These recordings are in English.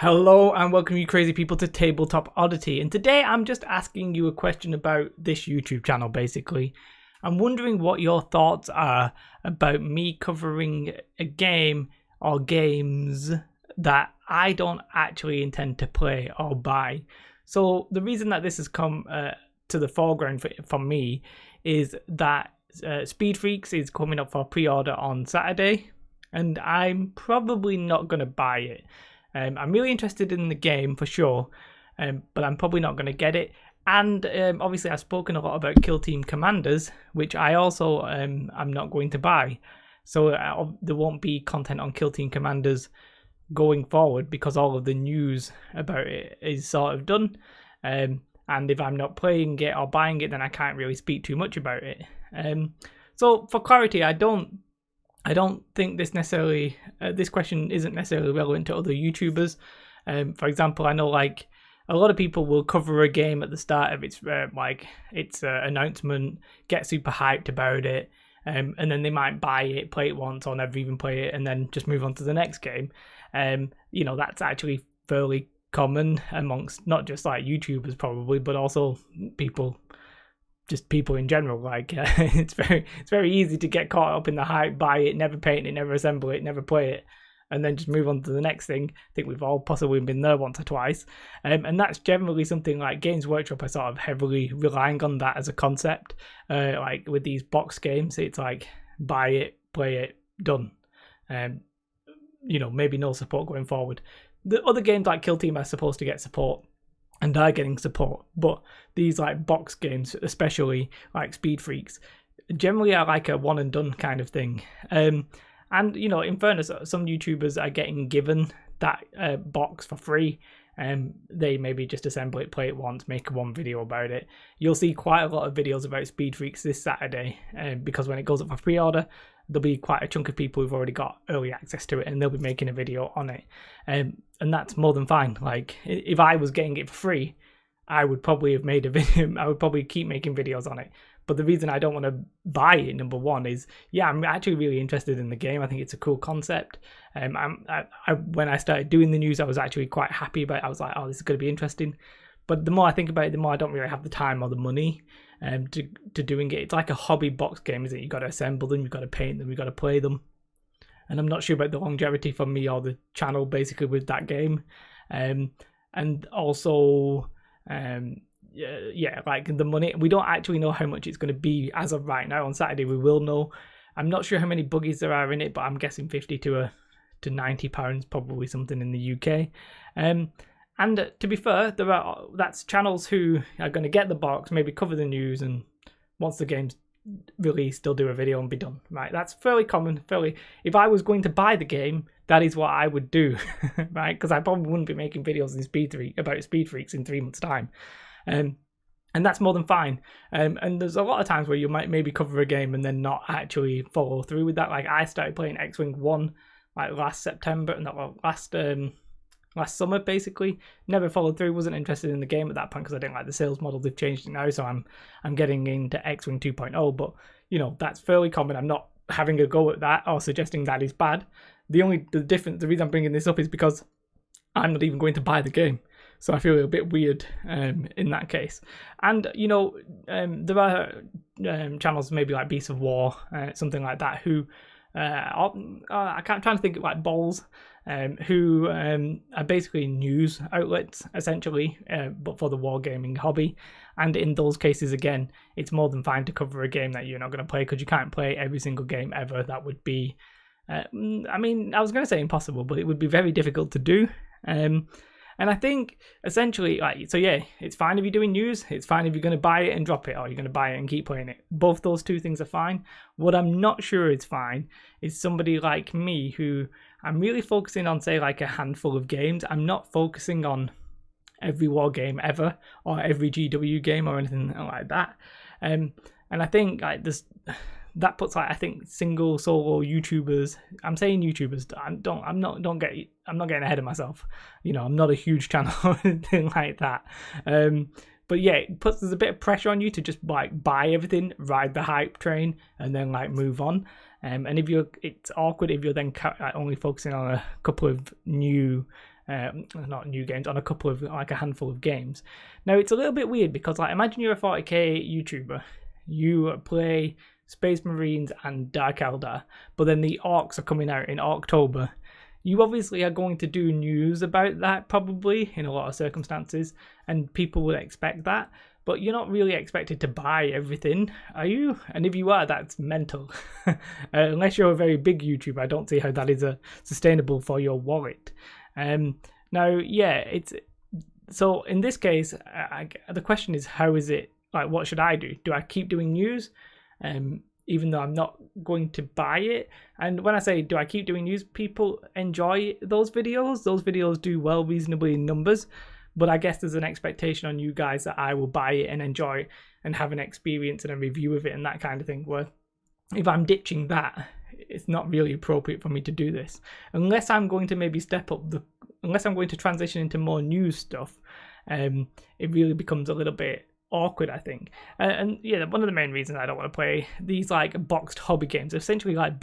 Hello and welcome you crazy people to Tabletop Oddity, and today I'm just asking you a question about this YouTube channel basically. I'm wondering what your thoughts are about me covering a game or games that I don't actually intend to play or buy. So the reason that this has come to the foreground for me is that Speed Freaks is coming up for pre-order on Saturday and I'm probably not going to buy it. I'm really interested in the game for sure, but I'm probably not going to get it. And obviously I've spoken a lot about Kill Team Commanders, which I also am not going to buy. So there won't be content on Kill Team Commanders going forward because all of the news about it is sort of done. And if I'm not playing it or buying it, then I can't really speak too much about it. So for clarity, I don't think this necessarily, this question isn't necessarily relevant to other YouTubers. For example, I know like a lot of people will cover a game at the start of its announcement, get super hyped about it, and then they might buy it, play it once, or never even play it, and then just move on to the next game. You know, that's actually fairly common amongst not just like YouTubers probably, but also people in general. Like it's very easy to get caught up in the hype, buy it, never paint it, never assemble it, never play it, and then just move on to the next thing. I think we've all possibly been there once or twice, and that's generally something like Games Workshop are sort of heavily relying on that as a concept. Like with these box games, it's like buy it, play it, done. You know, maybe no support going forward. The other games like Kill Team are supposed to get support and are getting support, but these like box games, especially like Speed Freaks, generally are like a one and done kind of thing. And you know, in fairness, some YouTubers are getting given that box for free. They maybe just assemble it, play it once, make one video about it. You'll see quite a lot of videos about Speed Freaks this Saturday, because when it goes up for pre-order, there'll be quite a chunk of people who've already got early access to it, and they'll be making a video on it. And that's more than fine. Like, if I was getting it for free, I would probably have made a video. I would probably keep making videos on it. But the reason I don't want to buy it, number one, is, yeah, I'm actually really interested in the game. I think it's a cool concept. When I started doing the news, I was actually quite happy about it. I was like, oh, this is going to be interesting. But the more I think about it, the more I don't really have the time or the money to doing it. It's like a hobby box game, isn't it? You've got to assemble them, you've got to paint them, you've got to play them. And I'm not sure about the longevity for me or the channel basically with that game. And also, yeah, like the money, we don't actually know how much it's going to be as of right now. On Saturday we will know. I'm not sure how many buggies there are in it, but I'm guessing 50 to £90, probably something in the UK. And to be fair, that's channels who are going to get the box, maybe cover the news, and once the game's released, they'll do a video and be done. Right? That's fairly common. If I was going to buy the game, that is what I would do, right? Because I probably wouldn't be making videos about Speed Freaks in 3 months' time. And that's more than fine. And there's a lot of times where you might maybe cover a game and then not actually follow through with that. Like I started playing X-Wing 1 like last September, last summer basically. Never followed through, wasn't interested in the game at that point because I didn't like the sales model. They've changed it now, so I'm getting into X-Wing 2.0, but you know, that's fairly common. I'm not having a go at that or suggesting that is bad. The reason I'm bringing this up is because I'm not even going to buy the game. So I feel a bit weird in that case. And, you know, there are channels maybe like Beasts of War, something like that, who I'm trying to think of like Balls, who are basically news outlets, essentially, but for the wargaming hobby. And in those cases, again, it's more than fine to cover a game that you're not going to play because you can't play every single game ever. That would be, I mean, I was going to say impossible, but it would be very difficult to do. And I think essentially, like, so yeah, it's fine if you're doing news. It's fine if you're going to buy it and drop it, or you're going to buy it and keep playing it. Both those two things are fine. What I'm not sure is fine is somebody like me who I'm really focusing on, say, like a handful of games. I'm not focusing on every war game ever or every GW game or anything like that. And I think like that puts like, I think, single solo YouTubers. I'm saying YouTubers. I'm not getting ahead of myself. You know, I'm not a huge channel or anything like that. But yeah, there's a bit of pressure on you to just like buy everything, ride the hype train, and then like move on. And it's awkward if you're then only focusing on a couple of new not new games, on a couple of, like a handful of games. Now, it's a little bit weird because, like, imagine you're a 40k YouTuber. You play Space Marines and Dark Eldar, but then the Orcs are coming out in October. You obviously are going to do news about that, probably, in a lot of circumstances, and people would expect that, but you're not really expected to buy everything, are you? And if you are, that's mental. Unless you're a very big YouTuber, I don't see how that is sustainable for your wallet. Now, yeah, so in this case, the question is, how is it, like, what should I do? Do I keep doing news? Even though I'm not going to buy it. And when I say, do I keep doing news, people enjoy those videos. Those videos do well reasonably in numbers, but I guess there's an expectation on you guys that I will buy it and enjoy it and have an experience and a review of it and that kind of thing, where if I'm ditching that, it's not really appropriate for me to do this. Unless I'm going to maybe unless I'm going to transition into more news stuff, it really becomes a little bit awkward, I think. And yeah, one of the main reasons I don't want to play these like boxed hobby games, essentially like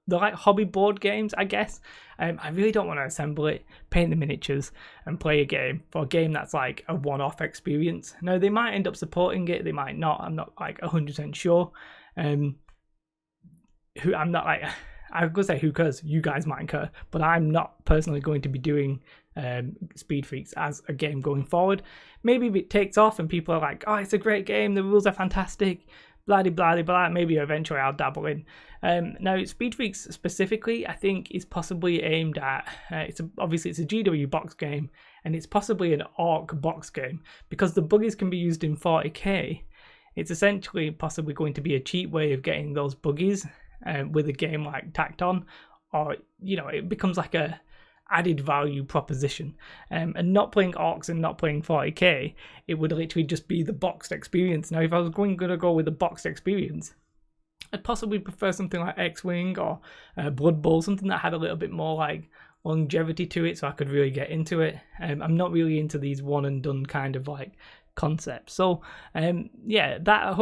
they're like hobby board games, I guess. I really don't want to assemble it, paint the miniatures, and play a game for a game that's like a one-off experience. Now, they might end up supporting it, they might not. I'm not like 100% sure. I'm not like, I was going to say who cares, you guys might care, but I'm not personally going to be doing Speed Freaks as a game going forward. Maybe if it takes off and people are like, oh, it's a great game, the rules are fantastic, blah blah blah, maybe eventually I'll dabble in. Now, Speed Freaks specifically, I think, is possibly aimed at, obviously it's a GW box game, and it's possibly an Orc box game, because the buggies can be used in 40k. It's essentially possibly going to be a cheap way of getting those buggies with a game like tacked on, or, you know, it becomes like a added value proposition. And not playing Orcs and not playing 40k, it would literally just be the boxed experience. Now, if I was going to go with the boxed experience, I'd possibly prefer something like X-Wing or Blood Bowl, something that had a little bit more like longevity to it, so I could really get into it. I'm not really into these one and done kind of like concepts. So yeah, that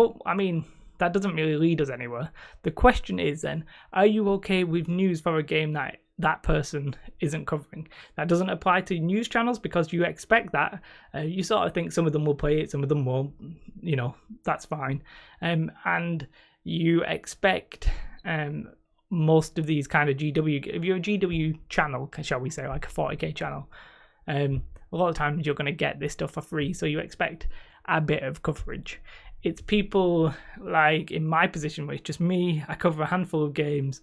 doesn't really lead us anywhere. The question is then, are you okay with news for a game that person isn't covering? That doesn't apply to news channels, because you expect that. You sort of think some of them will play it, some of them won't. You know, that's fine. And you expect most of these kind of GW, if you're a GW channel, shall we say, like a 40k channel, a lot of times you're going to get this stuff for free, so you expect a bit of coverage. It's people like in my position, where it's just me, I cover a handful of games.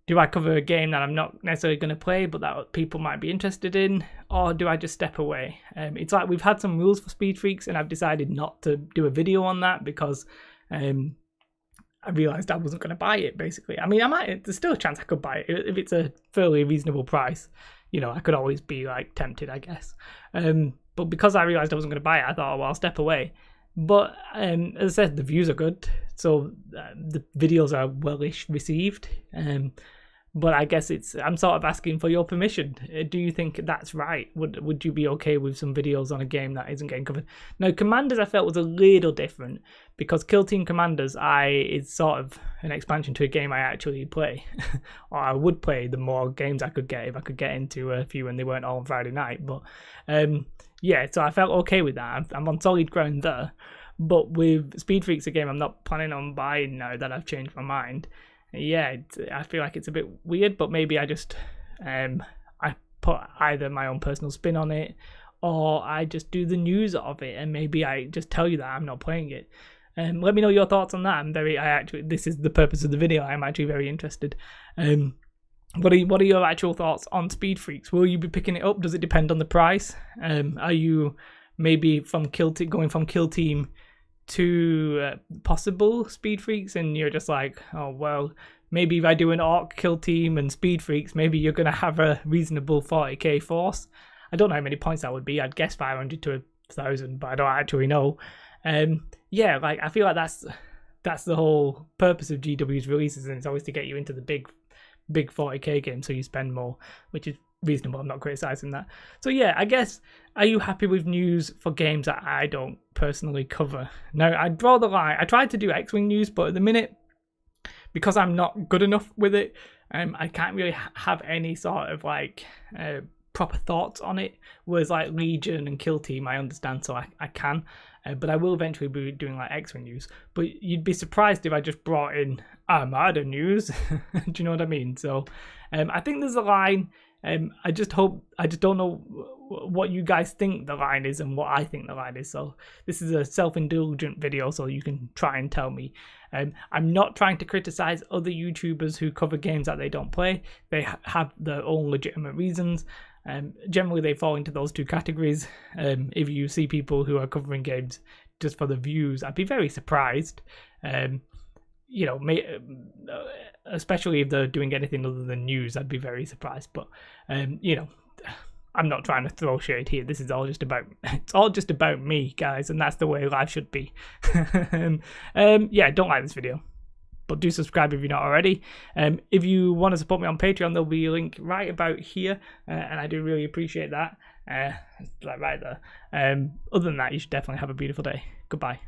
Do I cover a game that I'm not necessarily going to play, but that people might be interested in, or do I just step away? It's like we've had some rules for Speed Freaks, and I've decided not to do a video on that because I realised I wasn't going to buy it, basically. I mean, there's still a chance I could buy it if it's a fairly reasonable price. You know, I could always be like tempted, I guess. But because I realised I wasn't going to buy it, I thought, well, I'll step away. But as I said, the views are good, so the videos are wellish received. But I guess I'm sort of asking for your permission. Do you think that's right? Would you be okay with some videos on a game that isn't getting covered? Now, Commanders I felt was a little different, because Kill Team Commanders is sort of an expansion to a game I actually play, or I would play the more games I could get if I could get into a few and they weren't all on Friday night. But yeah, so I felt okay with that. I'm on solid ground there. But with Speed Freaks, a game I'm not planning on buying now that I've changed my mind. Yeah, I feel like it's a bit weird, but maybe I just I put either my own personal spin on it, or I just do the news of it, and maybe I just tell you that I'm not playing it. Let me know your thoughts on that. This is the purpose of the video. I'm actually very interested. What are your actual thoughts on Speed Freaks? Will you be picking it up? Does it depend on the price? Are you maybe going from Kill Team to possible Speed Freaks, and you're just like, oh well, maybe if I do an Orc Kill Team and Speed Freaks, maybe you're going to have a reasonable 40k force. I don't know how many points that would be. I'd guess 500 to 1,000, but I don't actually know. Yeah, like I feel like that's the whole purpose of GW's releases, and it's always to get you into the big 40k game, so you spend more, which is reasonable. I'm not criticizing that. So yeah, I guess, are you happy with news for games that I don't personally cover? Now, I draw the line. I tried to do X-Wing news, but at the minute, because I'm not good enough with it, I can't really have any sort of like proper thoughts on it. Whereas like Legion and Kill Team, I understand, so I can. But I will eventually be doing like X-Wing news. But you'd be surprised if I just brought in Armada news. Do you know what I mean? So I think there's a line. I just don't know what you guys think the line is and what I think the line is. So this is a self-indulgent video, so you can try and tell me. I'm not trying to criticize other YouTubers who cover games that they don't play. They have their own legitimate reasons. Generally, they fall into those two categories. If you see people who are covering games just for the views, I'd be very surprised. You know, especially if they're doing anything other than news, I'd be very surprised. But you know, I'm not trying to throw shade here. This is all just about, it's all just about me, guys, and that's the way life should be. Yeah, don't like this video, but do subscribe if you're not already. If you want to support me on Patreon, there'll be a link right about here, and I do really appreciate that. Like right there. Other than that, you should definitely have a beautiful day. Goodbye.